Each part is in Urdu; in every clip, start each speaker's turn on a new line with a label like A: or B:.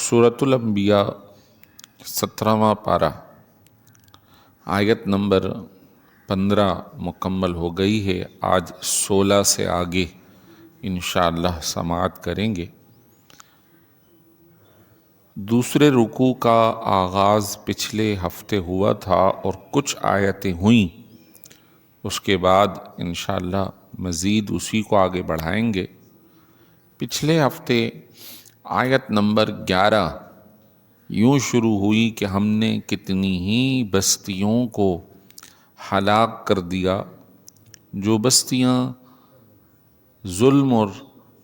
A: سورۃ الانبیاء 17واں پارہ آیت نمبر 15 مکمل ہو گئی ہے۔ آج 16 سے آگے انشاءاللہ سماعت کریں گے۔ دوسرے رکوع کا آغاز پچھلے ہفتے ہوا تھا اور کچھ آیتیں ہوئیں، اس کے بعد انشاءاللہ مزید اسی کو آگے بڑھائیں گے۔ پچھلے ہفتے آیت نمبر 11 یوں شروع ہوئی کہ ہم نے کتنی ہی بستیوں کو ہلاک کر دیا جو بستیاں ظلم اور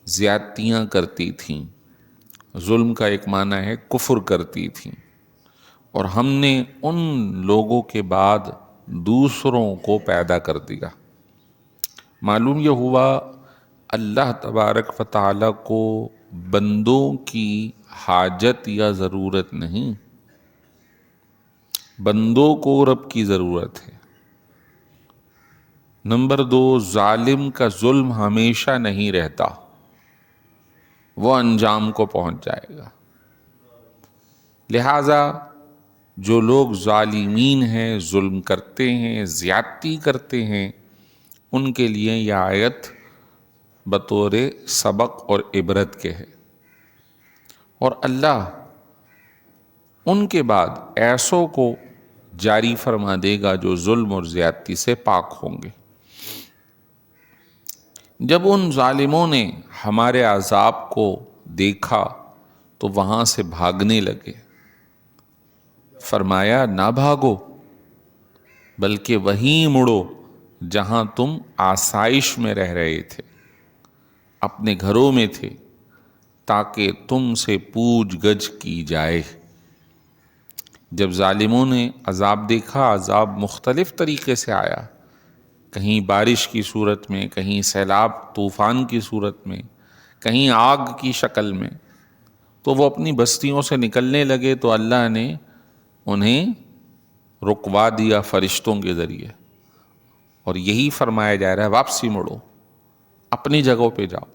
A: زیادتیاں کرتی تھیں۔ ظلم کا ایک معنی ہے کفر کرتی تھیں، اور ہم نے ان لوگوں کے بعد دوسروں کو پیدا کر دیا۔ معلوم یہ ہوا اللہ تبارک و تعالیٰ کو بندوں کی حاجت یا ضرورت نہیں، بندوں کو رب کی ضرورت ہے۔ نمبر 2، ظالم کا ظلم ہمیشہ نہیں رہتا، وہ انجام کو پہنچ جائے گا۔ لہٰذا جو لوگ ظالمین ہیں، ظلم کرتے ہیں، زیادتی کرتے ہیں، ان کے لیے یہ آیت بطور سبق اور عبرت کے ہے، اور اللہ ان کے بعد ایسوں کو جاری فرما دے گا جو ظلم اور زیادتی سے پاک ہوں گے۔ جب ان ظالموں نے ہمارے عذاب کو دیکھا تو وہاں سے بھاگنے لگے۔ فرمایا نہ بھاگو، بلکہ وہیں مڑو جہاں تم آسائش میں رہ رہے تھے، اپنے گھروں میں تھے، تاکہ تم سے پوچھ گچھ کی جائے۔ جب ظالموں نے عذاب دیکھا، عذاب مختلف طریقے سے آیا، کہیں بارش کی صورت میں، کہیں سیلاب طوفان کی صورت میں، کہیں آگ کی شکل میں، تو وہ اپنی بستیوں سے نکلنے لگے تو اللہ نے انہیں رکوا دیا فرشتوں کے ذریعے، اور یہی فرمایا جا رہا ہے واپسی مڑو، اپنی جگہوں پہ جاؤ۔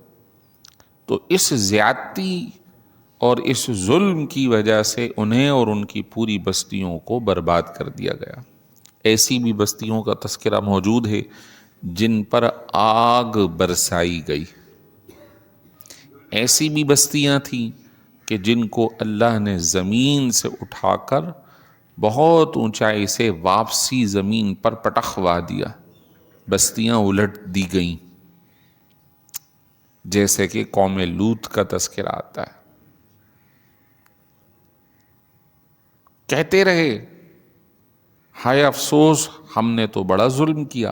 A: تو اس زیادتی اور اس ظلم کی وجہ سے انہیں اور ان کی پوری بستیوں کو برباد کر دیا گیا۔ ایسی بھی بستیوں کا تذکرہ موجود ہے جن پر آگ برسائی گئی، ایسی بھی بستیاں تھیں کہ جن کو اللہ نے زمین سے اٹھا کر بہت اونچائی سے واپسی زمین پر پٹخوا دیا، بستیاں الٹ دی گئیں، جیسے کہ قوم لوط کا تذکرہ آتا ہے۔ کہتے رہے ہائے افسوس، ہم نے تو بڑا ظلم کیا،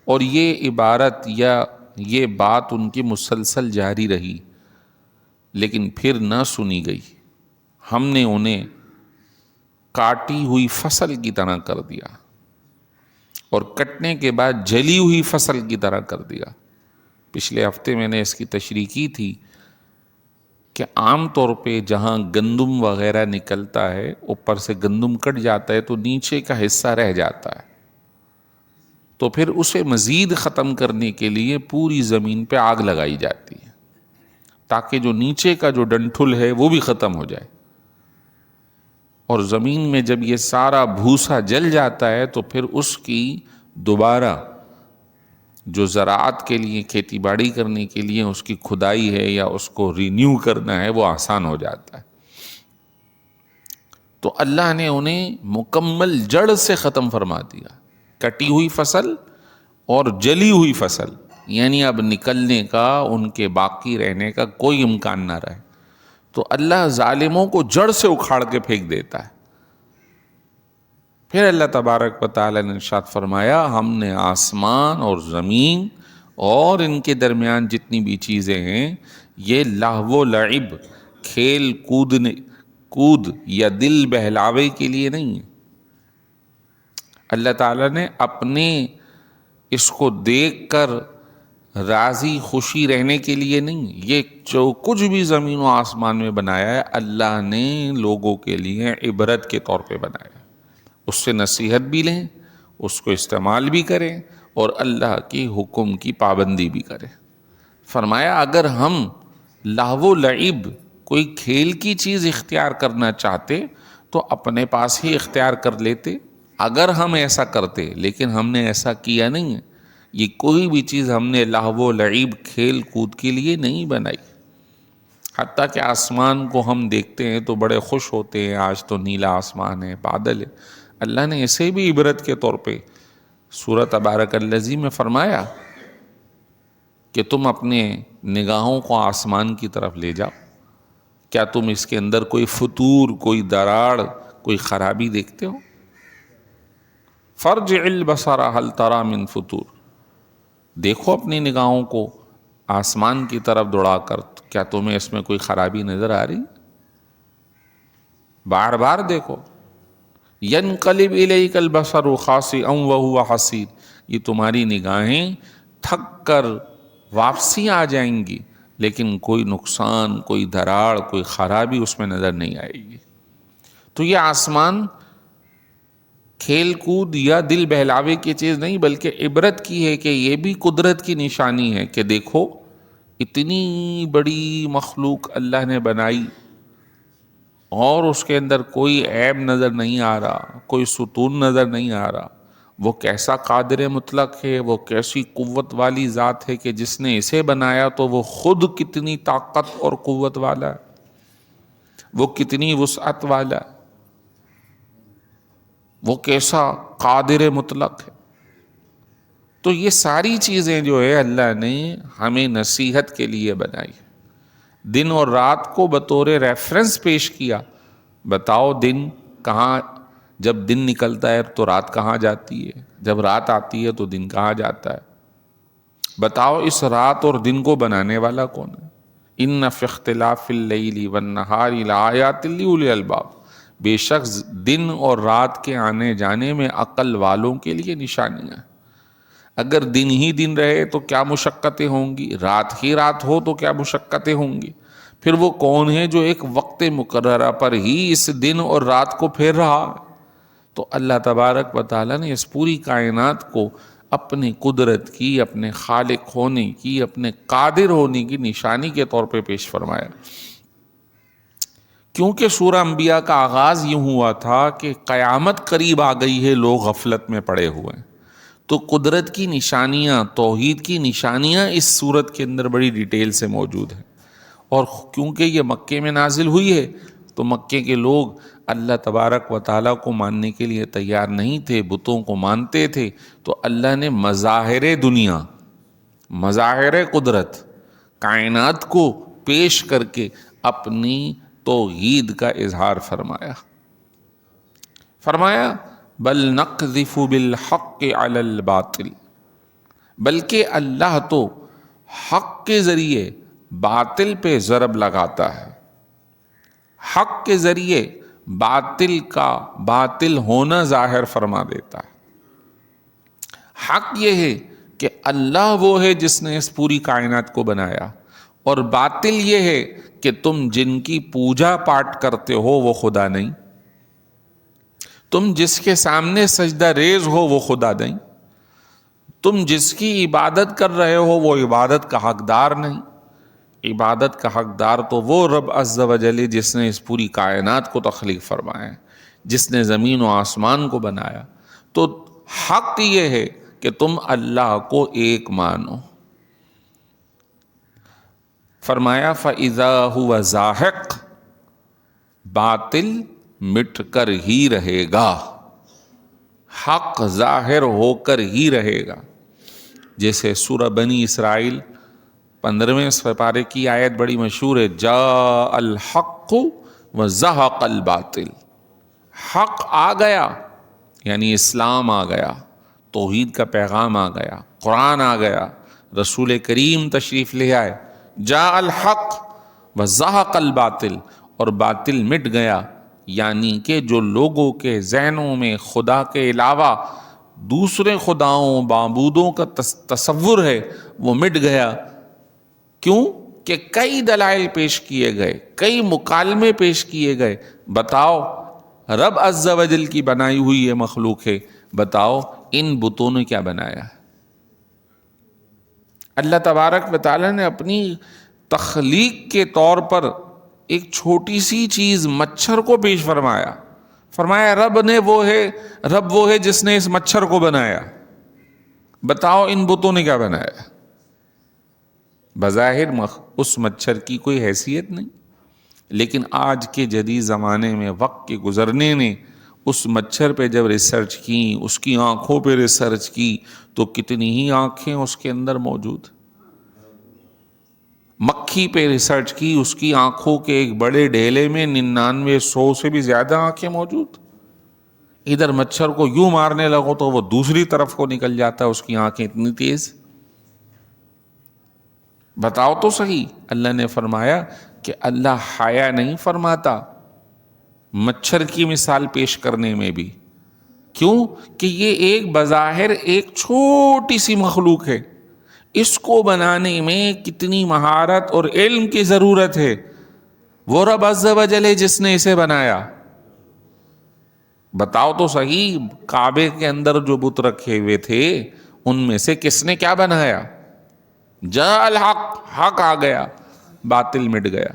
A: اور یہ عبارت یا یہ بات ان کی مسلسل جاری رہی، لیکن پھر نہ سنی گئی۔ ہم نے انہیں کاٹی ہوئی فصل کی طرح کر دیا، اور کٹنے کے بعد جلی ہوئی فصل کی طرح کر دیا۔ پچھلے ہفتے میں نے اس کی تشریح کی تھی کہ عام طور پہ جہاں گندم وغیرہ نکلتا ہے، اوپر سے گندم کٹ جاتا ہے تو نیچے کا حصہ رہ جاتا ہے، تو پھر اسے مزید ختم کرنے کے لیے پوری زمین پہ آگ لگائی جاتی ہے، تاکہ جو نیچے کا جو ڈنٹھل ہے وہ بھی ختم ہو جائے۔ اور زمین میں جب یہ سارا بھوسا جل جاتا ہے تو پھر اس کی دوبارہ جو زراعت کے لیے، کھیتی باڑی کرنے کے لیے اس کی کھدائی ہے یا اس کو رینیو کرنا ہے، وہ آسان ہو جاتا ہے۔ تو اللہ نے انہیں مکمل جڑ سے ختم فرما دیا، کٹی ہوئی فصل اور جلی ہوئی فصل، یعنی اب نکلنے کا، ان کے باقی رہنے کا کوئی امکان نہ رہے۔ تو اللہ ظالموں کو جڑ سے اکھاڑ کے پھینک دیتا ہے۔ پھر اللہ تبارک و تعالیٰ نے ارشاد فرمایا ہم نے آسمان اور زمین اور ان کے درمیان جتنی بھی چیزیں ہیں، یہ لہو و لعب، کھیل کود یا دل بہلاوے کے لیے نہیں ہے۔ اللہ تعالیٰ نے اپنے اس کو دیکھ کر راضی خوشی رہنے کے لیے نہیں، یہ جو کچھ بھی زمین و آسمان میں بنایا ہے اللہ نے لوگوں کے لیے عبرت کے طور پہ بنایا ہے، اس سے نصیحت بھی لیں، اس کو استعمال بھی کریں، اور اللہ کی حکم کی پابندی بھی کریں۔ فرمایا اگر ہم لہو و لعب کوئی کھیل کی چیز اختیار کرنا چاہتے تو اپنے پاس ہی اختیار کر لیتے اگر ہم ایسا کرتے، لیکن ہم نے ایسا کیا نہیں ہے۔ یہ کوئی بھی چیز ہم نے لہو و لعب کھیل کود کے لیے نہیں بنائی۔ حتیٰ کہ آسمان کو ہم دیکھتے ہیں تو بڑے خوش ہوتے ہیں، آج تو نیلا آسمان ہے، بادل ہے۔ اللہ نے اسے بھی عبرت کے طور پہ سورۃ تبارک الذی میں فرمایا کہ تم اپنے نگاہوں کو آسمان کی طرف لے جاؤ، کیا تم اس کے اندر کوئی فطور، کوئی دراڑ، کوئی خرابی دیکھتے ہو؟ فرجع البصر هل تری من فطور، دیکھو اپنی نگاہوں کو آسمان کی طرف دوڑا کر، کیا تمہیں اس میں کوئی خرابی نظر آ رہی؟ بار بار دیکھو۔ ینقلب الیک البصر خاسئا وہو حسیر، یہ تمہاری نگاہیں تھک کر واپسی آ جائیں گی، لیکن کوئی نقصان، کوئی دراڑ، کوئی خرابی اس میں نظر نہیں آئے گی۔ تو یہ آسمان کھیل کود یا دل بہلاوے کی چیز نہیں، بلکہ عبرت کی ہے کہ یہ بھی قدرت کی نشانی ہے کہ دیکھو اتنی بڑی مخلوق اللہ نے بنائی اور اس کے اندر کوئی عیب نظر نہیں آ رہا، کوئی ستون نظر نہیں آ رہا۔ وہ کیسا قادر مطلق ہے، وہ کیسی قوت والی ذات ہے کہ جس نے اسے بنایا تو وہ خود کتنی طاقت اور قوت والا ہے، وہ کتنی وسعت والا ہے، وہ کیسا قادر مطلق ہے۔ تو یہ ساری چیزیں جو ہے اللہ نے ہمیں نصیحت کے لیے بنائی۔ دن اور رات کو بطور ریفرنس پیش کیا، بتاؤ دن کہاں، جب دن نکلتا ہے تو رات کہاں جاتی ہے، جب رات آتی ہے تو دن کہاں جاتا ہے، بتاؤ اس رات اور دن کو بنانے والا کون ہے؟ ان فی اختلاف اللیل والنہار لآیات لأولی الالباب، بے شک دن اور رات کے آنے جانے میں عقل والوں کے لیے نشانیاں ہیں۔ اگر دن ہی دن رہے تو کیا مشقتیں ہوں گی، رات ہی رات ہو تو کیا مشقتیں ہوں گی۔ پھر وہ کون ہے جو ایک وقت مقررہ پر ہی اس دن اور رات کو پھیر رہا ہے؟ تو اللہ تبارک و تعالیٰ نے اس پوری کائنات کو اپنی قدرت کی، اپنے خالق ہونے کی، اپنے قادر ہونے کی نشانی کے طور پہ پیش فرمایا۔ کیونکہ سورہ انبیاء کا آغاز یوں ہوا تھا کہ قیامت قریب آ گئی ہے، لوگ غفلت میں پڑے ہوئے ہیں، تو قدرت کی نشانیاں، توحید کی نشانیاں اس سورت کے اندر بڑی ڈیٹیل سے موجود ہیں۔ اور کیونکہ یہ مکے میں نازل ہوئی ہے تو مکے کے لوگ اللہ تبارک و تعالیٰ کو ماننے کے لیے تیار نہیں تھے، بتوں کو مانتے تھے، تو اللہ نے مظاہر دنیا، مظاہر قدرت، کائنات کو پیش کر کے اپنی توحید کا اظہار فرمایا بل نقذف بالحق علی الباطل، بلکہ اللہ تو حق کے ذریعے باطل پہ ضرب لگاتا ہے، حق کے ذریعے باطل کا باطل ہونا ظاہر فرما دیتا ہے۔ حق یہ ہے کہ اللہ وہ ہے جس نے اس پوری کائنات کو بنایا، اور باطل یہ ہے کہ تم جن کی پوجا پاٹ کرتے ہو وہ خدا نہیں، تم جس کے سامنے سجدہ ریز ہو وہ خدا نہیں، تم جس کی عبادت کر رہے ہو وہ عبادت کا حقدار نہیں۔ عبادت کا حقدار تو وہ رب عز و جل جس نے اس پوری کائنات کو تخلیق فرمایا، جس نے زمین و آسمان کو بنایا۔ تو حق یہ ہے کہ تم اللہ کو ایک مانو۔ فرمایا فَإِذَا هُوَ زَاهِقٌ، باطل مٹ کر ہی رہے گا، حق ظاہر ہو کر ہی رہے گا۔ جیسے سورہ بنی اسرائیل 15ویں سپارے کی آیت بڑی مشہور ہے، جاء الحق وزہق الباطل، حق آ گیا یعنی اسلام آ گیا، توحید کا پیغام آ گیا، قرآن آ گیا، رسول کریم تشریف لے آئے، جاء الحق وزہق الباطل، اور باطل مٹ گیا، یعنی کہ جو لوگوں کے ذہنوں میں خدا کے علاوہ دوسرے خداؤں، معبودوں کا تصور ہے وہ مٹ گیا۔ کیوں کہ کئی دلائل پیش کیے گئے، کئی مکالمے پیش کیے گئے، بتاؤ رب عز و جل کی بنائی ہوئی یہ مخلوق ہے، بتاؤ ان بتوں نے کیا بنایا ہے؟ اللہ تبارک و تعالیٰ نے اپنی تخلیق کے طور پر ایک چھوٹی سی چیز مچھر کو پیش فرمایا، فرمایا رب وہ ہے جس نے اس مچھر کو بنایا، بتاؤ ان بتوں نے کیا بنایا؟ بظاہر اس مچھر کی کوئی حیثیت نہیں، لیکن آج کے جدید زمانے میں وقت کے گزرنے نے اس مچھر پہ جب ریسرچ کی، اس کی آنکھوں پہ ریسرچ کی، تو کتنی ہی آنکھیں اس کے اندر موجود۔ مکھی پہ ریسرچ کی، اس کی آنکھوں کے ایک بڑے ڈھیلے میں 99 سے بھی زیادہ آنکھیں موجود۔ ادھر مچھر کو یوں مارنے لگو تو وہ دوسری طرف کو نکل جاتا ہے، اس کی آنکھیں اتنی تیز۔ بتاؤ تو صحیح۔ اللہ نے فرمایا کہ اللہ حیا نہیں فرماتا مچھر کی مثال پیش کرنے میں بھی، کیوں کہ یہ ایک بظاہر ایک چھوٹی سی مخلوق ہے، اس کو بنانے میں کتنی مہارت اور علم کی ضرورت ہے۔ وہ رب عز و جل ہے جس نے اسے بنایا۔ بتاؤ تو صحیح، کعبے کے اندر جو بت رکھے ہوئے تھے ان میں سے کس نے کیا بنایا؟ جاء الحق، حق آ گیا، باطل مٹ گیا۔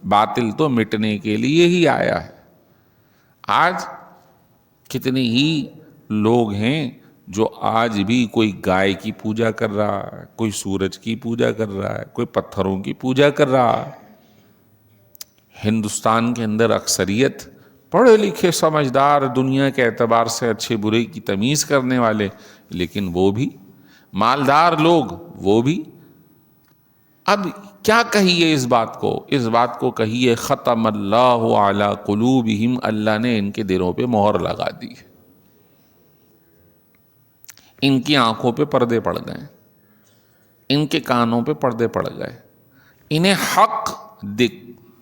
A: باطل تو مٹنے کے لیے ہی آیا ہے۔ آج کتنے ہی لوگ ہیں جو آج بھی کوئی گائے کی پوجا کر رہا ہے، کوئی سورج کی پوجا کر رہا ہے، کوئی پتھروں کی پوجا کر رہا ہے۔ ہندوستان کے اندر اکثریت پڑھے لکھے سمجھدار، دنیا کے اعتبار سے اچھے برے کی تمیز کرنے والے، لیکن وہ بھی مالدار لوگ، وہ بھی۔ اب کیا کہیے اس بات کو کہیے ختم اللہ علی قلوبہم، اللہ نے ان کے دلوں پہ مہر لگا دی، ان کی آنکھوں پہ پردے پڑ گئے، ان کے کانوں پہ پردے پڑ گئے، انہیں حق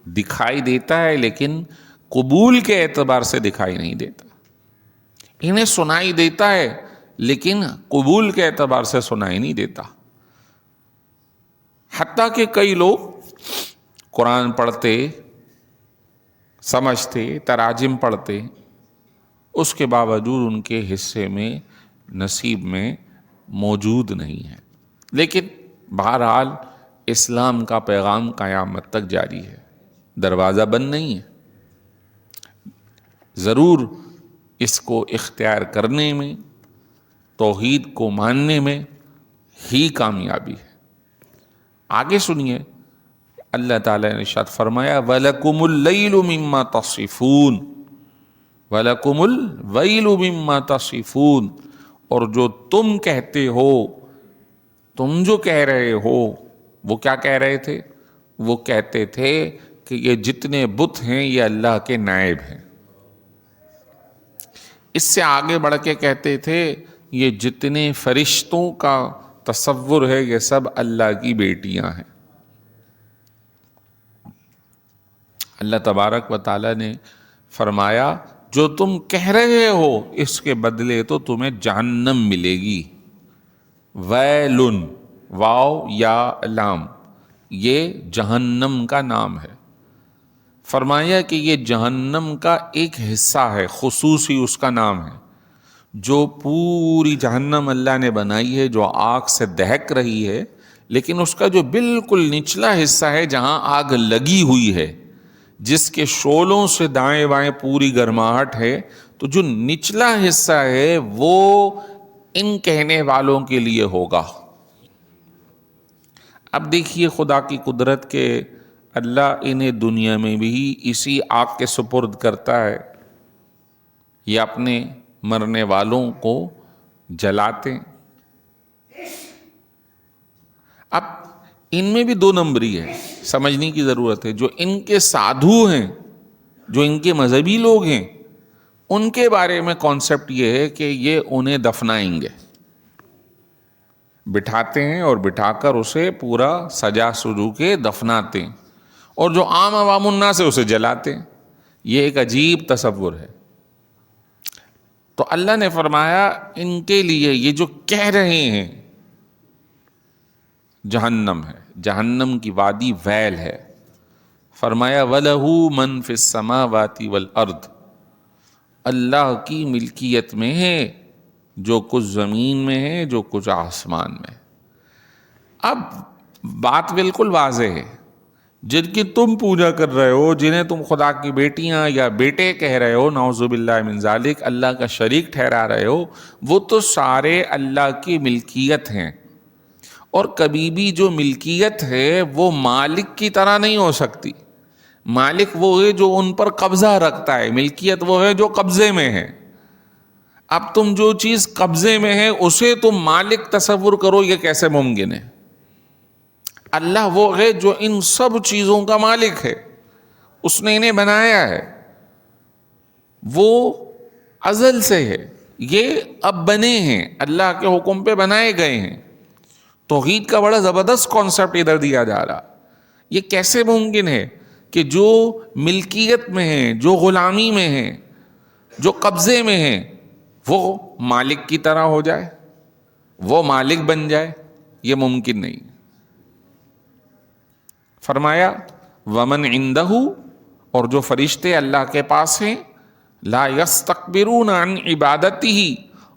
A: دکھائی دیتا ہے لیکن قبول کے اعتبار سے دکھائی نہیں دیتا، انہیں سنائی دیتا ہے لیکن قبول کے اعتبار سے سنائی نہیں دیتا۔ حتیٰ کہ کئی لوگ قرآن پڑھتے، سمجھتے، تراجم پڑھتے، اس کے باوجود ان کے حصے میں، نصیب میں موجود نہیں ہے۔ لیکن بہرحال اسلام کا پیغام قیامت تک جاری ہے، دروازہ بند نہیں ہے۔ ضرور اس کو اختیار کرنے میں، توحید کو ماننے میں ہی کامیابی ہے۔ آگے سنیے، اللہ تعالیٰ نے ارشاد فرمایا وَلَكُمُ اللَّيْلُ مِمَّا تَصِفُونَ، وَلَكُمُ الْوَيْلُ مِمَّا تَصِفُونَ، اور جو تم کہتے ہو، تم جو کہہ رہے ہو، وہ کیا کہہ رہے تھے؟ وہ کہتے تھے کہ یہ جتنے بت ہیں یہ اللہ کے نائب ہیں۔ اس سے آگے بڑھ کے کہتے تھے یہ جتنے فرشتوں کا تصور ہے یہ سب اللہ کی بیٹیاں ہیں۔ اللہ تبارک و تعالیٰ نے فرمایا جو تم کہہ رہے ہو اس کے بدلے تو تمہیں جہنم ملے گی۔ ویلن، واو یا لام، یہ جہنم کا نام ہے۔ فرمایا کہ یہ جہنم کا ایک حصہ ہے، خصوصی اس کا نام ہے۔ جو پوری جہنم اللہ نے بنائی ہے، جو آگ سے دہک رہی ہے، لیکن اس کا جو بالکل نچلا حصہ ہے جہاں آگ لگی ہوئی ہے، جس کے شعلوں سے دائیں بائیں پوری گرماہٹ ہے، تو جو نچلا حصہ ہے وہ ان کہنے والوں کے لیے ہوگا۔ اب دیکھیے خدا کی قدرت کے اللہ انہیں دنیا میں بھی اسی آگ کے سپرد کرتا ہے، یہ اپنے مرنے والوں کو جلاتے۔ اب ان میں بھی دو نمبری ہے، سمجھنے کی ضرورت ہے۔ جو ان کے سادھو ہیں، جو ان کے مذہبی لوگ ہیں، ان کے بارے میں کانسیپٹ یہ ہے کہ یہ انہیں دفنائیں گے، بٹھاتے ہیں اور بٹھا کر اسے پورا سجا سجو کے دفناتے ہیں، اور جو عام عوام الناس ہے اسے جلاتے ہیں۔ یہ ایک عجیب تصور ہے۔ تو اللہ نے فرمایا ان کے لیے یہ جو کہہ رہے ہیں جہنم ہے، جہنم کی وادی ویل ہے۔ فرمایا وَلَهُ مَن فِي السَّمَاوَاتِ وَالْأَرْضِ، اللہ کی ملکیت میں ہے جو کچھ زمین میں ہے، جو کچھ آسمان میں۔ اب بات بالکل واضح ہے، جن کی تم پوجا کر رہے ہو، جنہیں تم خدا کی بیٹیاں یا بیٹے کہہ رہے ہو، نعوذ باللہ من ذالک، اللہ کا شریک ٹھہرا رہے ہو، وہ تو سارے اللہ کی ملکیت ہیں. اور کبھی بھی جو ملکیت ہے وہ مالک کی طرح نہیں ہو سکتی. مالک وہ ہے جو ان پر قبضہ رکھتا ہے، ملکیت وہ ہے جو قبضے میں ہے. اب تم جو چیز قبضے میں ہے اسے تم مالک تصور کرو، یہ کیسے ممکن ہے؟ اللہ وہ ہے جو ان سب چیزوں کا مالک ہے، اس نے انہیں بنایا ہے، وہ ازل سے ہے، یہ اب بنے ہیں، اللہ کے حکم پہ بنائے گئے ہیں. توحید کا بڑا زبردست کانسیپٹ ادھر دیا جا رہا. یہ کیسے ممکن ہے کہ جو ملکیت میں ہیں، جو غلامی میں ہیں، جو قبضے میں ہیں، وہ مالک کی طرح ہو جائے، وہ مالک بن جائے؟ یہ ممکن نہیں. فرمایا ومن عندہ، اور جو فرشتے اللہ کے پاس ہیں، لا یستکبرون عن عبادتہ،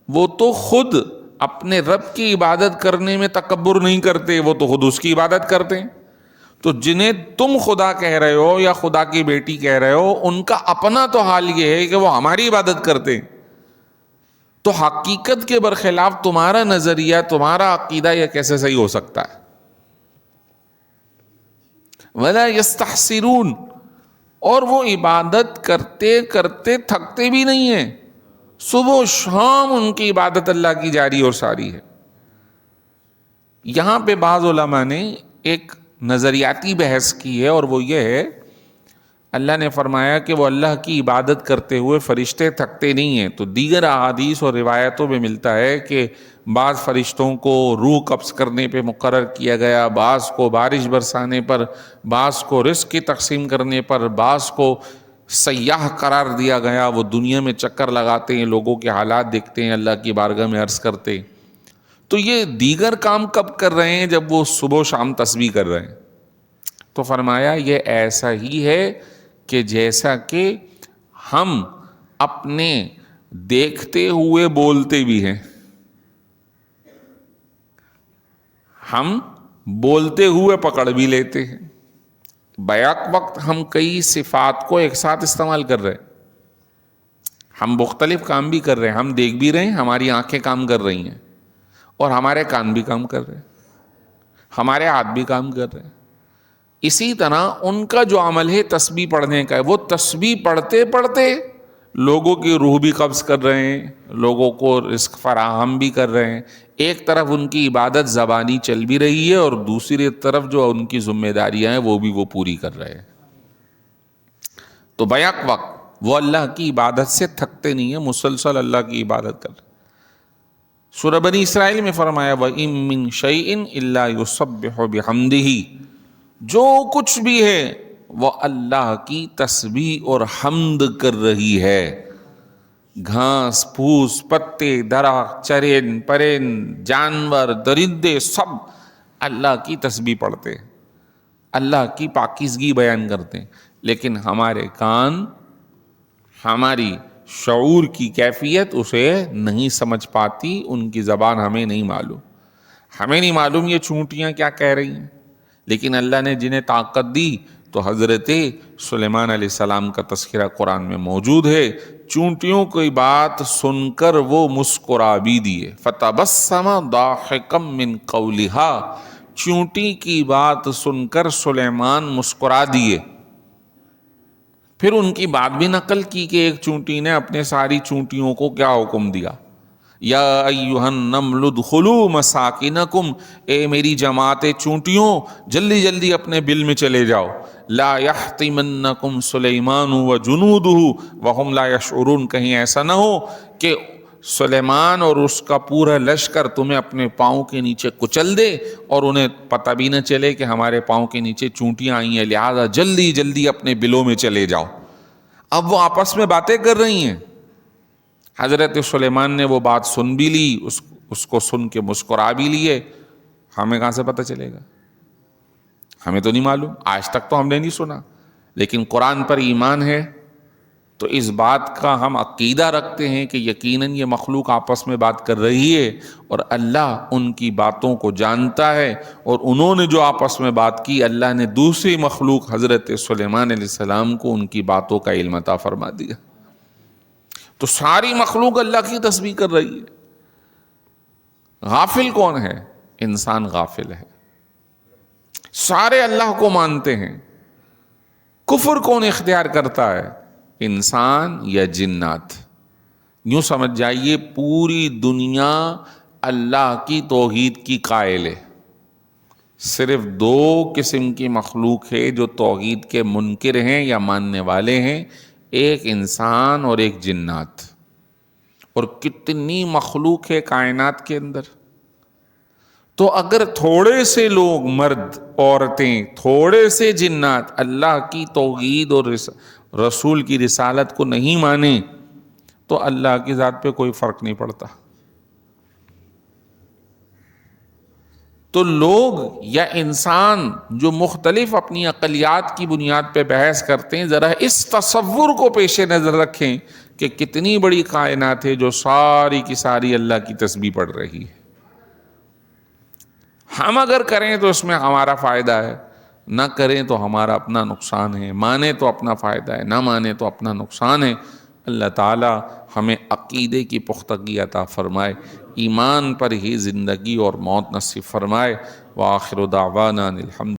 A: وہ تو خود اپنے رب کی عبادت کرنے میں تکبر نہیں کرتے، وہ تو خود اس کی عبادت کرتے ہیں. تو جنہیں تم خدا کہہ رہے ہو یا خدا کی بیٹی کہہ رہے ہو، ان کا اپنا تو حال یہ ہے کہ وہ ہماری عبادت کرتے ہیں. تو حقیقت کے برخلاف تمہارا نظریہ، تمہارا عقیدہ یہ کیسے صحیح ہو سکتا ہے؟ ولا یستحسرون، اور وہ عبادت کرتے کرتے تھکتے بھی نہیں ہیں، صبح و شام ان کی عبادت اللہ کی جاری اور ساری ہے. یہاں پہ بعض علماء نے ایک نظریاتی بحث کی ہے، اور وہ یہ ہے، اللہ نے فرمایا کہ وہ اللہ کی عبادت کرتے ہوئے فرشتے تھکتے نہیں ہیں. تو دیگر احادیث اور روایتوں میں ملتا ہے کہ بعض فرشتوں کو روح قبض کرنے پہ مقرر کیا گیا، بعض کو بارش برسانے پر، بعض کو رزق کی تقسیم کرنے پر، بعض کو سیاح قرار دیا گیا، وہ دنیا میں چکر لگاتے ہیں، لوگوں کے حالات دیکھتے ہیں، اللہ کی بارگاہ میں عرض کرتے. تو یہ دیگر کام کب کر رہے ہیں؟ جب وہ صبح و شام تسبیح کر رہے ہیں. تو فرمایا یہ ایسا ہی ہے کہ جیسا کہ ہم اپنے دیکھتے ہوئے بولتے بھی ہیں، ہم بولتے ہوئے پکڑ بھی لیتے ہیں. بیک وقت ہم کئی صفات کو ایک ساتھ استعمال کر رہے ہیں، ہم مختلف کام بھی کر رہے ہیں، ہم دیکھ بھی رہے ہیں، ہماری آنکھیں کام کر رہی ہیں، اور ہمارے کان بھی کام کر رہے ہیں، ہمارے ہاتھ بھی کام کر رہے ہیں. اسی طرح ان کا جو عمل ہے تسبیح پڑھنے کا ہے، وہ تسبیح پڑھتے پڑھتے لوگوں کی روح بھی قبض کر رہے ہیں، لوگوں کو رزق فراہم بھی کر رہے ہیں. ایک طرف ان کی عبادت زبانی چل بھی رہی ہے، اور دوسری طرف جو ان کی ذمہ داریاں ہیں وہ بھی وہ پوری کر رہے ہیں. تو بیک وقت وہ اللہ کی عبادت سے تھکتے نہیں ہیں، مسلسل اللہ کی عبادت کر رہے ہیں. سورہ بنی اسرائیل میں فرمایا وَإِن مِّن شَيْءٍ إِلَّا يُسَبِّحُ بِحَمْدِهِ، جو کچھ بھی ہے وہ اللہ کی تسبیح اور حمد کر رہی ہے. گھاس پھوس، پتے، درخت، چرند پرند، جانور، درندے، سب اللہ کی تسبیح پڑھتے ہیں، اللہ کی پاکیزگی بیان کرتے ہیں. لیکن ہمارے کان، ہماری شعور کی کیفیت اسے نہیں سمجھ پاتی، ان کی زبان ہمیں نہیں معلوم. ہمیں نہیں معلوم یہ چونٹیاں کیا کہہ رہی ہیں، لیکن اللہ نے جنہیں طاقت دی، تو حضرت سلیمان علیہ السلام کا تذکرہ قرآن میں موجود ہے. چونٹیوں کی بات سن کر وہ مسکرا بھی دیے. فَتَبَسَّمَ ضَاحِكًا مِّن قَوْلِهَا، چونٹی کی بات سن کر سلیمان مسکرا دیے. پھر ان کی بات بھی نقل کی کہ ایک چونٹی نے اپنے ساری چونٹیوں کو کیا حکم دیا، یا ایھا النمل ادخلوا مساکنکم، اے میری جماعت چونٹیوں جلدی جلدی اپنے بل میں چلے جاؤ. لا یحطمنکم سلیمان وجنودہ وہم لا یشعرون، کہیں ایسا نہ ہو کہ سلیمان اور اس کا پورا لشکر تمہیں اپنے پاؤں کے نیچے کچل دے اور انہیں پتہ بھی نہ چلے کہ ہمارے پاؤں کے نیچے چونٹیاں آئی ہیں، لہذا جلدی جلدی اپنے بلوں میں چلے جاؤ. اب وہ آپس میں باتیں کر رہی ہیں. حضرت سلیمان نے وہ بات سن بھی لی، اس کو سن کے مسکرا بھی لیے. ہمیں کہاں سے پتہ چلے گا؟ ہمیں تو نہیں معلوم، آج تک تو ہم نے نہیں سنا. لیکن قرآن پر ایمان ہے تو اس بات کا ہم عقیدہ رکھتے ہیں کہ یقیناً یہ مخلوق آپس میں بات کر رہی ہے اور اللہ ان کی باتوں کو جانتا ہے، اور انہوں نے جو آپس میں بات کی اللہ نے دوسری مخلوق حضرت سلیمان علیہ السلام کو ان کی باتوں کا علم عطا فرما دیا۔ تو ساری مخلوق اللہ کی تسبیح کر رہی ہے۔ غافل کون ہے؟ انسان غافل ہے۔ سارے اللہ کو مانتے ہیں۔ کفر کون اختیار کرتا ہے؟ انسان یا جنات؟ یوں سمجھ جائیے پوری دنیا اللہ کی توحید کی قائل ہے، صرف دو قسم کی مخلوق ہے جو توحید کے منکر ہیں یا ماننے والے ہیں، ایک انسان اور ایک جنات۔ اور کتنی مخلوق ہے کائنات کے اندر۔ تو اگر تھوڑے سے لوگ، مرد عورتیں، تھوڑے سے جنات اللہ کی توحید اور رسول کی رسالت کو نہیں مانیں تو اللہ کی ذات پہ کوئی فرق نہیں پڑتا۔ تو لوگ یا انسان جو مختلف اپنی عقلیات کی بنیاد پہ بحث کرتے ہیں، ذرا اس تصور کو پیش نظر رکھیں کہ کتنی بڑی کائنات ہے جو ساری کی ساری اللہ کی تسبیح پڑھ رہی ہے۔ ہم اگر کریں تو اس میں ہمارا فائدہ ہے، نہ کریں تو ہمارا اپنا نقصان ہے، مانیں تو اپنا فائدہ ہے، نہ مانیں تو اپنا نقصان ہے۔ اللہ تعالی ہمیں عقیدے کی پختگی عطا فرمائے، ایمان پر ہی زندگی اور موت نصیب فرمائے۔ وآخر دعوانا الحمد